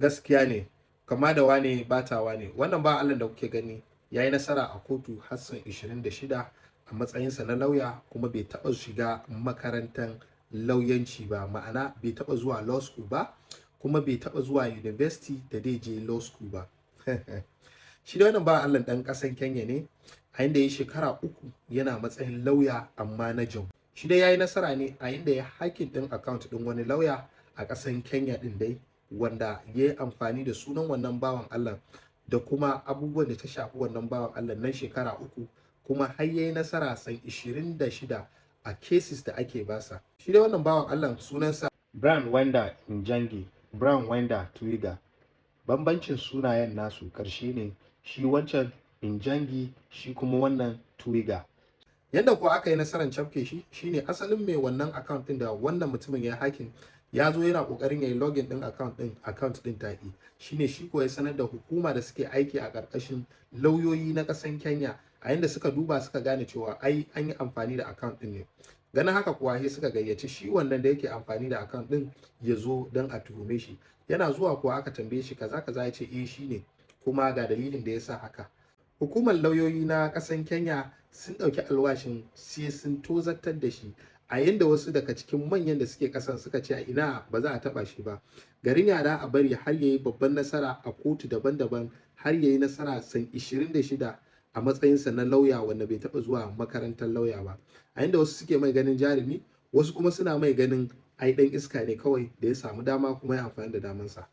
gaskiya ne, kama da wane bata wane. Wannan ba Allah da kuke gani ya yi nasara a kotu har sau 26 a matsayinsa na lauya, kuma bai taɓa shiga makarantar lauyanci ba, ma'ana bai taɓa zuwa law school ba, kuma bai taɓa zuwa university da dai je law school ba. Shi da wannan ba Allah ɗan ƙasan Kenya ne, a inda ya shekara 3 yana matsayin lauya amma na jabu. Shi dai ya yi nasara ne a inda ya hakin ɗin account ɗin wani lauya a ƙasan Kenya ɗin dai, wanda ya yi amfani da sunan wannan bawan Allah da kuma abubuwan da ta shafi wannan bawan Allah nan shekara 3, kuma har ya yi nasara sai 26 a cases da ake basa. Shi dai wannan bawan Allah sunansa Brian Wenda Njangi, Brian Wenda Twiga. Bambancin sunayen nasu ƙarshe ne, shi wancan Njangi, shi kuma wannan Twiga. Yadda kuwa aka yi nasarar cafke shi shine asalin mai wannan account din da wannan mutumin ya hakin ya zo yana kokarin yayi login din account din taki, shine shi ko ya sanar da hukuma da suke aiki a karkashin lauyoyi na kasan Kenya, a inda suka duba suka gane cewa ai an yi amfani da account din ne. Ganin haka kuwa sai suka gayyaci shi wannan da yake amfani da account din ya zo don a tuhume shi. Yana zuwa kuwa aka tambaye shi kaza kaza, ya ce eh shine, kuma ga dalilin da yasa haka. Hukumar lauyoyi na ƙasan Kenya sun ɗauki alwashin sai sun tozartar da shi, a yanda wasu daga cikin manyan da suke ƙasan suka ce a ina ba za a taɓa shi ba. Garin yara a bari har yayi babban nasara a kotu daban-daban, har yayi nasara san 26 a matsayinsa na lauya wanda bai taɓa zuwa makarantar lauya ba. A yanda wasu suke mai ganin jarumi, wasu kuma suna mai ganin ai ɗan iska ne kawai da ya samu dama kuma ya amfani da damansa.